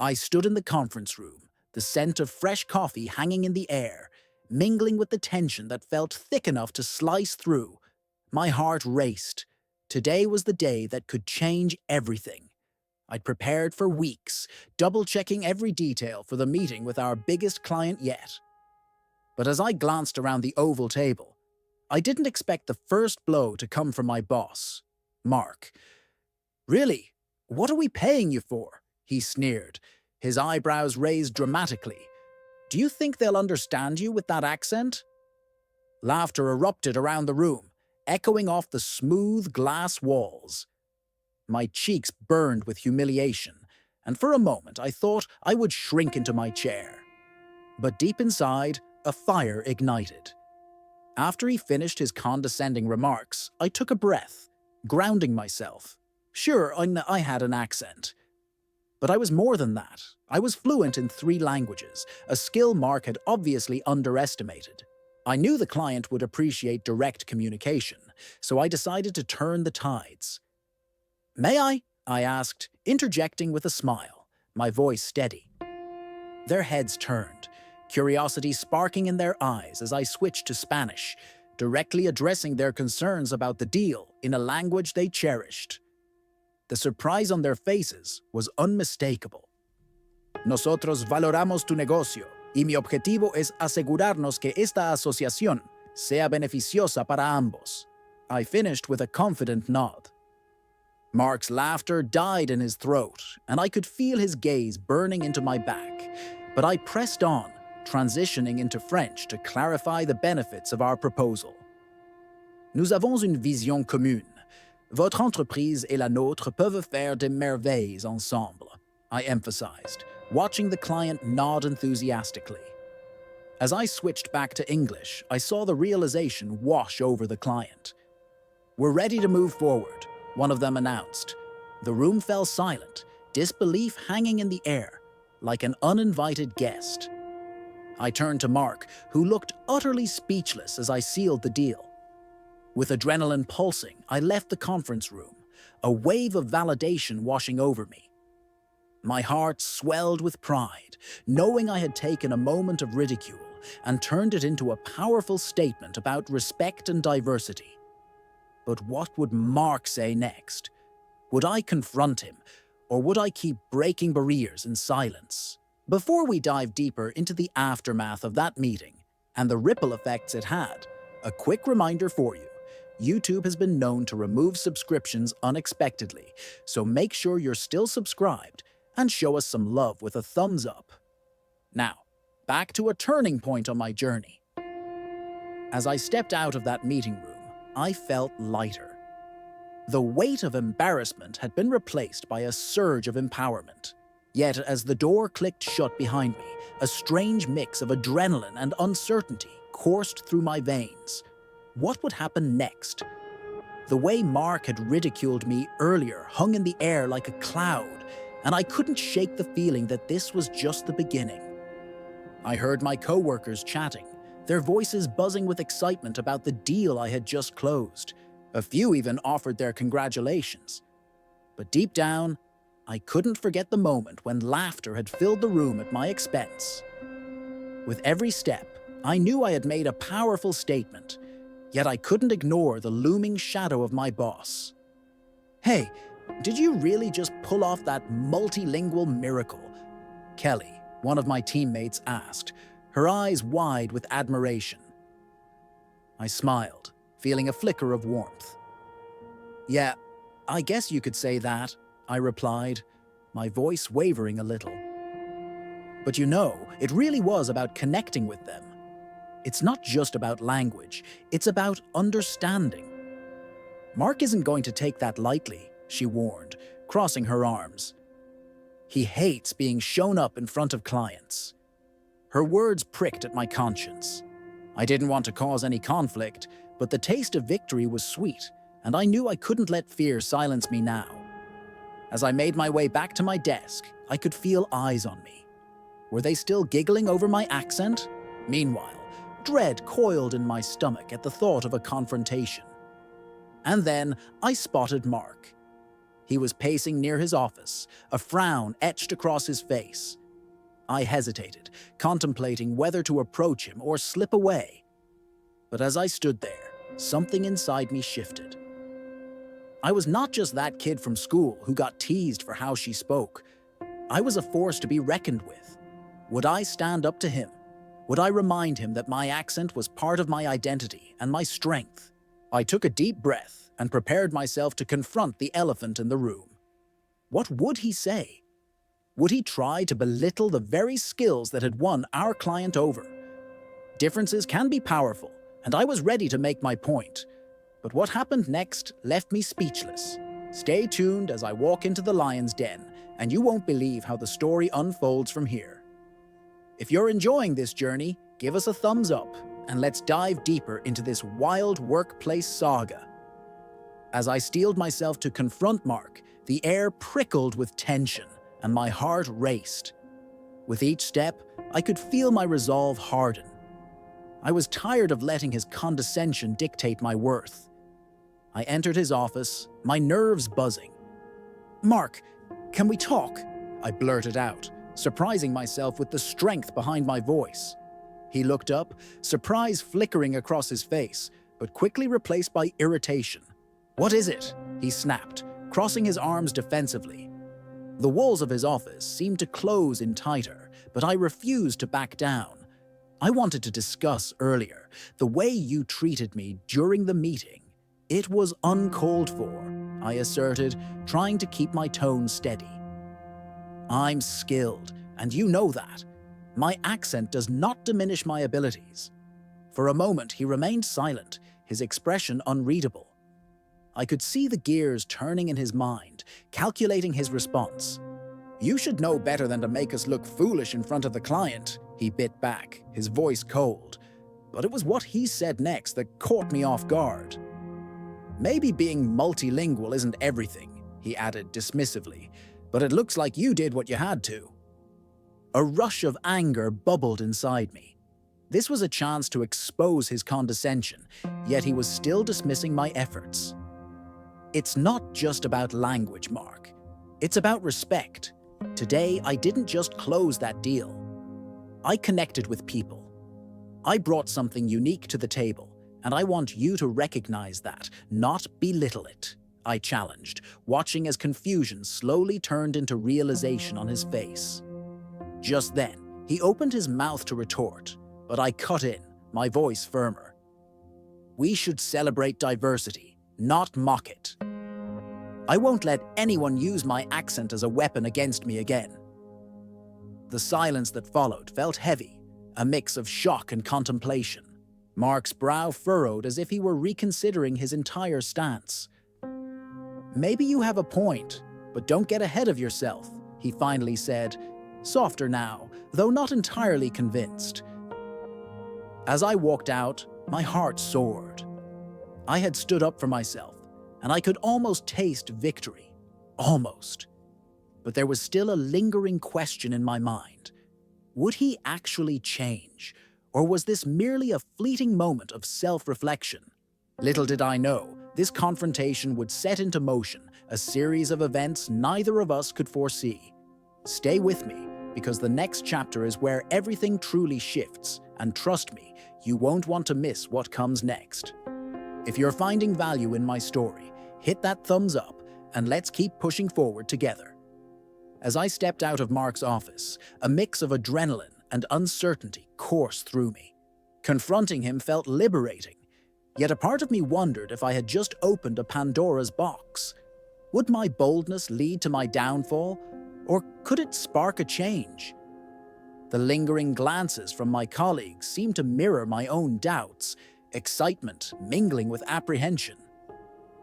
I stood in the conference room, the scent of fresh coffee hanging in the air, mingling with the tension that felt thick enough to slice through. My heart raced. Today was the day that could change everything. I'd prepared for weeks, double-checking every detail for the meeting with our biggest client yet. But as I glanced around the oval table, I didn't expect the first blow to come from my boss, Mark. "Really? What are we paying you for?" he sneered, his eyebrows raised dramatically. "Do you think they'll understand you with that accent?" Laughter erupted around the room, echoing off the smooth glass walls. My cheeks burned with humiliation, and for a moment I thought I would shrink into my chair. But deep inside, a fire ignited. After he finished his condescending remarks, I took a breath, grounding myself. Sure, I had an accent. But I was more than that. I was fluent in 3 languages, a skill Mark had obviously underestimated. I knew the client would appreciate direct communication, so I decided to turn the tides. "May I asked, interjecting with a smile, my voice steady. Their heads turned, curiosity sparking in their eyes as I switched to Spanish, directly addressing their concerns about the deal in a language they cherished. The surprise on their faces was unmistakable. "Nosotros valoramos tu negocio, y mi objetivo es asegurarnos que esta asociación sea beneficiosa para ambos." I finished with a confident nod. Mark's laughter died in his throat, and I could feel his gaze burning into my back, but I pressed on, transitioning into French to clarify the benefits of our proposal. "Nous avons une vision commune. Votre entreprise et la nôtre peuvent faire des merveilles ensemble," I emphasized, watching the client nod enthusiastically. As I switched back to English, I saw the realization wash over the client. "We're ready to move forward," one of them announced. The room fell silent, disbelief hanging in the air, like an uninvited guest. I turned to Mark, who looked utterly speechless as I sealed the deal. With adrenaline pulsing, I left the conference room, a wave of validation washing over me. My heart swelled with pride, knowing I had taken a moment of ridicule and turned it into a powerful statement about respect and diversity. But what would Mark say next? Would I confront him, or would I keep breaking barriers in silence? Before we dive deeper into the aftermath of that meeting and the ripple effects it had, a quick reminder for you. YouTube has been known to remove subscriptions unexpectedly, so make sure you're still subscribed and show us some love with a thumbs up. Now, back to a turning point on my journey. As I stepped out of that meeting room, I felt lighter. The weight of embarrassment had been replaced by a surge of empowerment. Yet as the door clicked shut behind me, a strange mix of adrenaline and uncertainty coursed through my veins. What would happen next? The way Mark had ridiculed me earlier hung in the air like a cloud, and I couldn't shake the feeling that this was just the beginning. I heard my coworkers chatting, their voices buzzing with excitement about the deal I had just closed. A few even offered their congratulations. But deep down, I couldn't forget the moment when laughter had filled the room at my expense. With every step, I knew I had made a powerful statement, yet I couldn't ignore the looming shadow of my boss. "Hey, did you really just pull off that multilingual miracle?" Kelly, one of my teammates, asked, her eyes wide with admiration. I smiled, feeling a flicker of warmth. "Yeah, I guess you could say that," I replied, my voice wavering a little. "But you know, it really was about connecting with them. It's not just about language, it's about understanding." "Mark isn't going to take that lightly," she warned, crossing her arms. "He hates being shown up in front of clients." Her words pricked at my conscience. I didn't want to cause any conflict, but the taste of victory was sweet, and I knew I couldn't let fear silence me now. As I made my way back to my desk, I could feel eyes on me. Were they still giggling over my accent? Meanwhile, dread coiled in my stomach at the thought of a confrontation. And then I spotted Mark. He was pacing near his office, a frown etched across his face. I hesitated, contemplating whether to approach him or slip away. But as I stood there, something inside me shifted. I was not just that kid from school who got teased for how she spoke. I was a force to be reckoned with. Would I stand up to him? Would I remind him that my accent was part of my identity and my strength? I took a deep breath and prepared myself to confront the elephant in the room. What would he say? Would he try to belittle the very skills that had won our client over? Differences can be powerful, and I was ready to make my point. But what happened next left me speechless. Stay tuned as I walk into the lion's den, and you won't believe how the story unfolds from here. If you're enjoying this journey, give us a thumbs up, and let's dive deeper into this wild workplace saga. As I steeled myself to confront Mark, the air prickled with tension, and my heart raced. With each step, I could feel my resolve harden. I was tired of letting his condescension dictate my worth. I entered his office, my nerves buzzing. "Mark, can we talk?" I blurted out, surprising myself with the strength behind my voice. He looked up, surprise flickering across his face, but quickly replaced by irritation. "What is it?" he snapped, crossing his arms defensively. The walls of his office seemed to close in tighter, but I refused to back down. I wanted to discuss earlier the way you treated me during the meeting. It was uncalled for, I asserted, trying to keep my tone steady. "I'm skilled, and you know that. My accent does not diminish my abilities." For a moment, he remained silent, his expression unreadable. I could see the gears turning in his mind, calculating his response. "You should know better than to make us look foolish in front of the client," he bit back, his voice cold. But it was what he said next that caught me off guard. "Maybe being multilingual isn't everything," he added dismissively, "but it looks like you did what you had to." A rush of anger bubbled inside me. This was a chance to expose his condescension, yet he was still dismissing my efforts. "It's not just about language, Mark. It's about respect. Today, I didn't just close that deal. I connected with people. I brought something unique to the table, and I want you to recognize that, not belittle it," I challenged, watching as confusion slowly turned into realization on his face. Just then, he opened his mouth to retort, but I cut in, my voice firmer. "We should celebrate diversity, not mock it. I won't let anyone use my accent as a weapon against me again." The silence that followed felt heavy, a mix of shock and contemplation. Mark's brow furrowed as if he were reconsidering his entire stance. "Maybe you have a point, but don't get ahead of yourself," he finally said, softer now, though not entirely convinced. As I walked out, my heart soared. I had stood up for myself, and I could almost taste victory. Almost. But there was still a lingering question in my mind. Would he actually change, or was this merely a fleeting moment of self-reflection? Little did I know, this confrontation would set into motion a series of events neither of us could foresee. Stay with me, because the next chapter is where everything truly shifts, and trust me, you won't want to miss what comes next. If you're finding value in my story, hit that thumbs up, and let's keep pushing forward together. As I stepped out of Mark's office, a mix of adrenaline and uncertainty coursed through me. Confronting him felt liberating, yet a part of me wondered if I had just opened a Pandora's box. Would my boldness lead to my downfall, or could it spark a change? The lingering glances from my colleagues seemed to mirror my own doubts, excitement mingling with apprehension.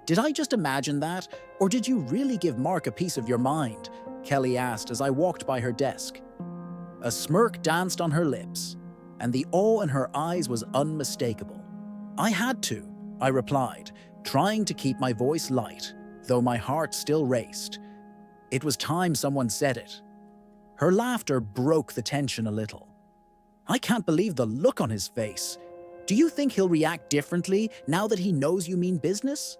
"Did I just imagine that, or did you really give Mark a piece of your mind?" Kelly asked as I walked by her desk. A smirk danced on her lips, and the awe in her eyes was unmistakable. "I had to," I replied, trying to keep my voice light, though my heart still raced. It was time someone said it. Her laughter broke the tension a little. "I can't believe the look on his face. Do you think he'll react differently now that he knows you mean business?"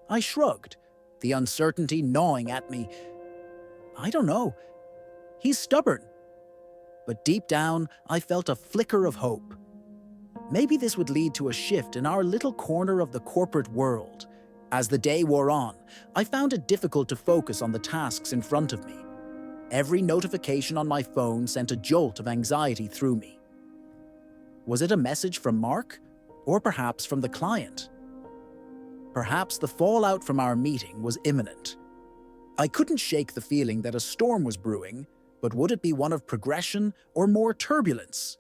I shrugged. the uncertainty gnawing at me. I don't know. He's stubborn. But deep down, I felt a flicker of hope. Maybe this would lead to a shift in our little corner of the corporate world. As the day wore on, I found it difficult to focus on the tasks in front of me. Every notification on my phone sent a jolt of anxiety through me. Was it a message from Mark? Or perhaps from the client? Perhaps the fallout from our meeting was imminent. I couldn't shake the feeling that a storm was brewing, but would it be one of progression or more turbulence?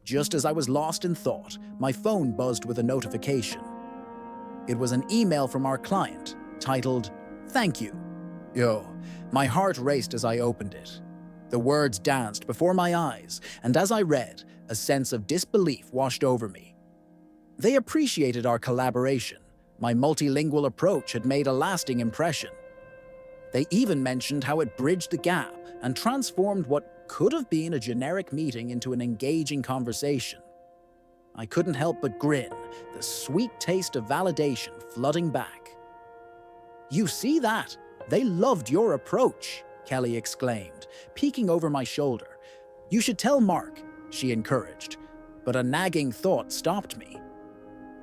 Just as I was lost in thought, my phone buzzed with a notification. It was an email from our client, titled, "Thank you." My heart raced as I opened it. The words danced before my eyes, and as I read, a sense of disbelief washed over me. They appreciated our collaboration. My multilingual approach had made a lasting impression. They even mentioned how it bridged the gap and transformed what could have been a generic meeting into an engaging conversation. I couldn't help but grin, the sweet taste of validation flooding back. "You see that? They loved your approach," Kelly exclaimed, peeking over my shoulder. "You should tell Mark," she encouraged, but a nagging thought stopped me.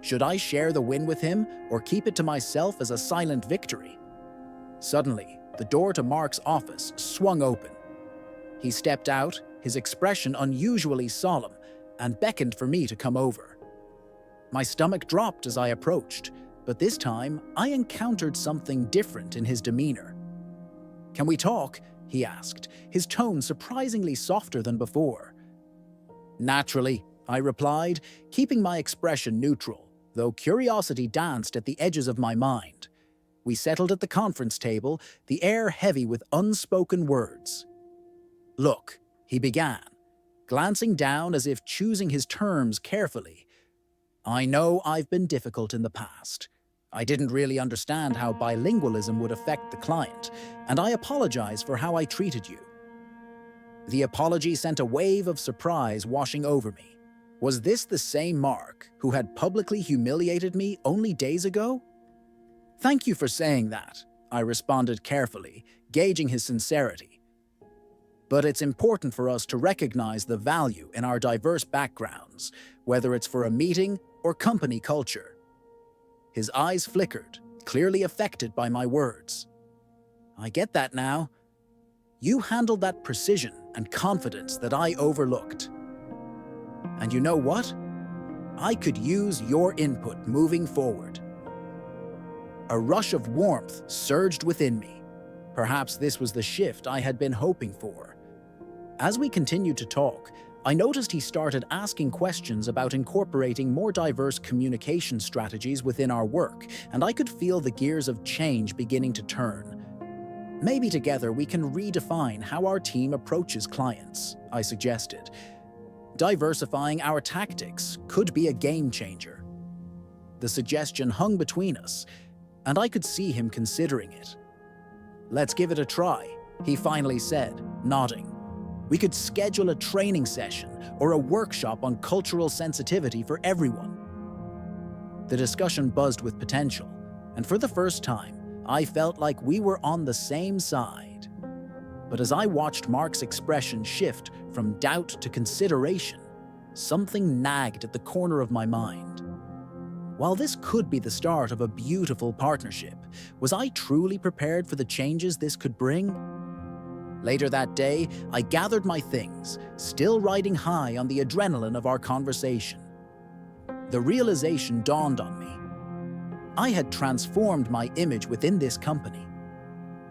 Should I share the win with him or keep it to myself as a silent victory? Suddenly, the door to Mark's office swung open. He stepped out, his expression unusually solemn, and beckoned for me to come over. My stomach dropped as I approached, but this time I encountered something different in his demeanor. "Can we talk?" he asked, his tone surprisingly softer than before. "Naturally," I replied, keeping my expression neutral, though curiosity danced at the edges of my mind. We settled at the conference table, the air heavy with unspoken words. "Look," he began, glancing down as if choosing his terms carefully. "I know I've been difficult in the past. I didn't really understand how bilingualism would affect the client, and I apologize for how I treated you." The apology sent a wave of surprise washing over me. Was this the same Mark who had publicly humiliated me only days ago? "Thank you for saying that," I responded carefully, gauging his sincerity. "But it's important for us to recognize the value in our diverse backgrounds, whether it's for a meeting or company culture." His eyes flickered, clearly affected by my words. "I get that now. You handled that precision and confidence that I overlooked. And you know what? I could use your input moving forward." A rush of warmth surged within me. Perhaps this was the shift I had been hoping for. As we continued to talk, I noticed he started asking questions about incorporating more diverse communication strategies within our work, and I could feel the gears of change beginning to turn. "Maybe together we can redefine how our team approaches clients," I suggested. "Diversifying our tactics could be a game changer." The suggestion hung between us, and I could see him considering it. "Let's give it a try," he finally said, nodding. "We could schedule a training session or a workshop on cultural sensitivity for everyone." The discussion buzzed with potential, and for the first time, I felt like we were on the same side. But as I watched Mark's expression shift from doubt to consideration, something nagged at the corner of my mind. While this could be the start of a beautiful partnership, was I truly prepared for the changes this could bring? Later that day, I gathered my things, still riding high on the adrenaline of our conversation. The realization dawned on me. I had transformed my image within this company.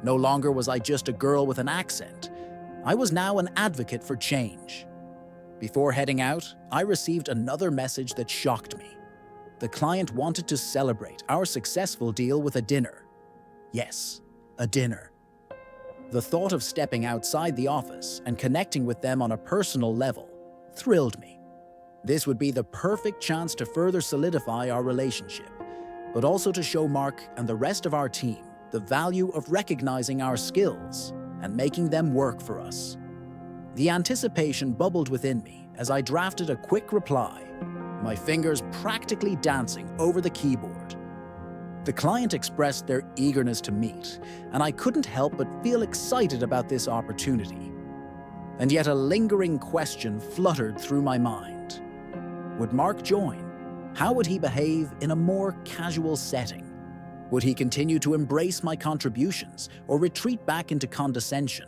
No longer was I just a girl with an accent. I was now an advocate for change. Before heading out, I received another message that shocked me. The client wanted to celebrate our successful deal with a dinner. Yes, a dinner. The thought of stepping outside the office and connecting with them on a personal level thrilled me. This would be the perfect chance to further solidify our relationship, but also to show Mark and the rest of our team the value of recognizing our skills and making them work for us. The anticipation bubbled within me as I drafted a quick reply, my fingers practically dancing over the keyboard. The client expressed their eagerness to meet, and I couldn't help but feel excited about this opportunity. And yet a lingering question fluttered through my mind. Would Mark join? How would he behave in a more casual setting? Would he continue to embrace my contributions or retreat back into condescension?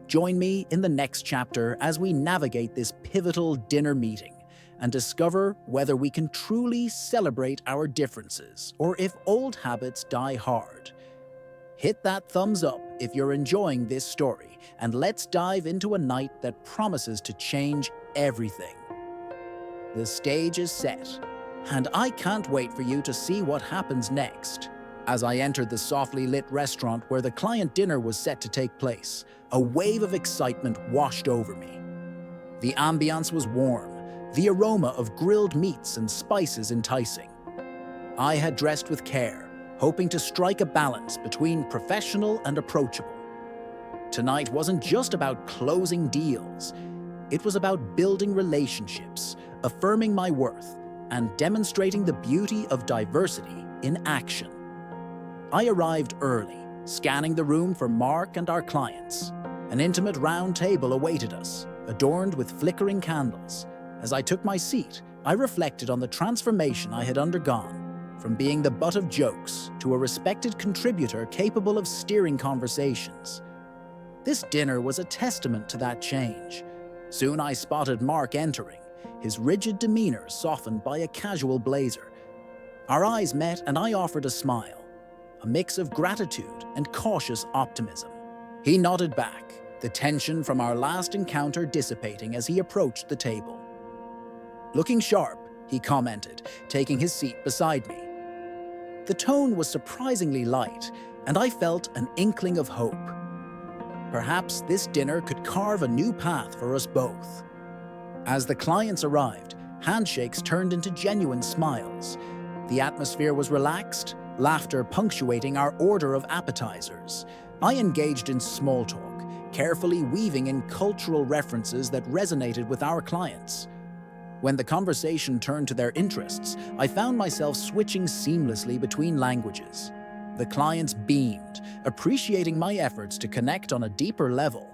Join me in the next chapter as we navigate this pivotal dinner meeting and discover whether we can truly celebrate our differences or if old habits die hard. Hit that thumbs up if you're enjoying this story, and let's dive into a night that promises to change everything. The stage is set, and I can't wait for you to see what happens next. As I entered the softly lit restaurant where the client dinner was set to take place, a wave of excitement washed over me. The ambiance was warm, the aroma of grilled meats and spices enticing. I had dressed with care, hoping to strike a balance between professional and approachable. Tonight wasn't just about closing deals. It was about building relationships, affirming my worth, and demonstrating the beauty of diversity in action. I arrived early, scanning the room for Mark and our clients. An intimate round table awaited us, adorned with flickering candles. As I took my seat, I reflected on the transformation I had undergone, from being the butt of jokes to a respected contributor capable of steering conversations. This dinner was a testament to that change. Soon I spotted Mark entering, his rigid demeanor softened by a casual blazer. Our eyes met and I offered a smile, a mix of gratitude and cautious optimism. He nodded back, the tension from our last encounter dissipating as he approached the table. "Looking sharp," he commented, taking his seat beside me. The tone was surprisingly light, and I felt an inkling of hope. Perhaps this dinner could carve a new path for us both. As the clients arrived, handshakes turned into genuine smiles. The atmosphere was relaxed, laughter punctuating our order of appetizers. I engaged in small talk, carefully weaving in cultural references that resonated with our clients. When the conversation turned to their interests, I found myself switching seamlessly between languages. The clients beamed, appreciating my efforts to connect on a deeper level.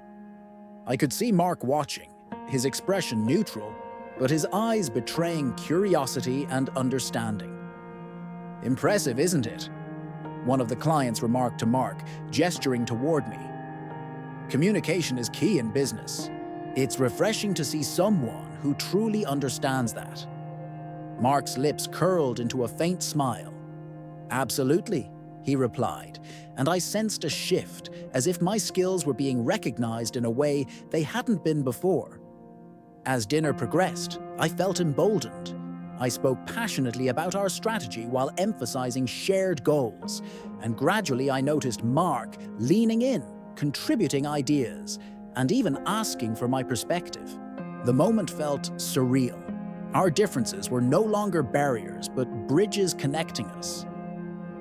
I could see Mark watching, his expression neutral, but his eyes betraying curiosity and understanding. "Impressive, isn't it?" one of the clients remarked to Mark, gesturing toward me. "Communication is key in business. It's refreshing to see someone who truly understands that." Mark's lips curled into a faint smile. "Absolutely," he replied, and I sensed a shift, as if my skills were being recognized in a way they hadn't been before. As dinner progressed, I felt emboldened. I spoke passionately about our strategy while emphasizing shared goals, and gradually I noticed Mark leaning in, contributing ideas, and even asking for my perspective. The moment felt surreal. Our differences were no longer barriers, but bridges connecting us.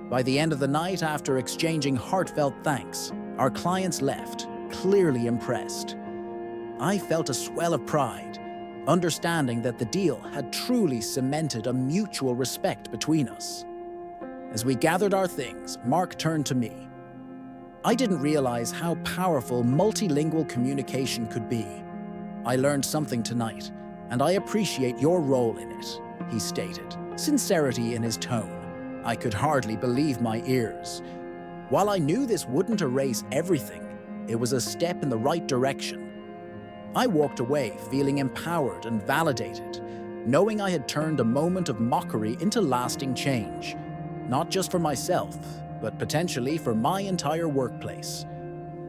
By the end of the night, after exchanging heartfelt thanks, our clients left, clearly impressed. I felt a swell of pride, understanding that the deal had truly cemented a mutual respect between us. As we gathered our things, Mark turned to me. "I didn't realize how powerful multilingual communication could be. I learned something tonight, and I appreciate your role in it," he stated, sincerity in his tone. I could hardly believe my ears. While I knew this wouldn't erase everything, it was a step in the right direction. I walked away feeling empowered and validated, knowing I had turned a moment of mockery into lasting change, not just for myself, but potentially for my entire workplace.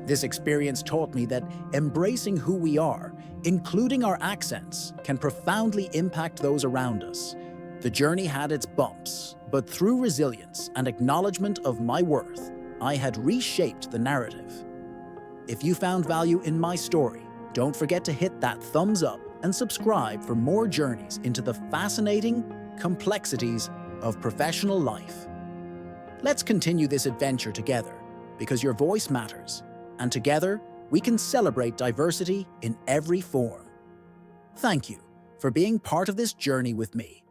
This experience taught me that embracing who we are, including our accents, can profoundly impact those around us. The journey had its bumps, but through resilience and acknowledgement of my worth, I had reshaped the narrative. If you found value in my story, don't forget to hit that thumbs up and subscribe for more journeys into the fascinating complexities of professional life. Let's continue this adventure together, because your voice matters, and together we can celebrate diversity in every form. Thank you for being part of this journey with me.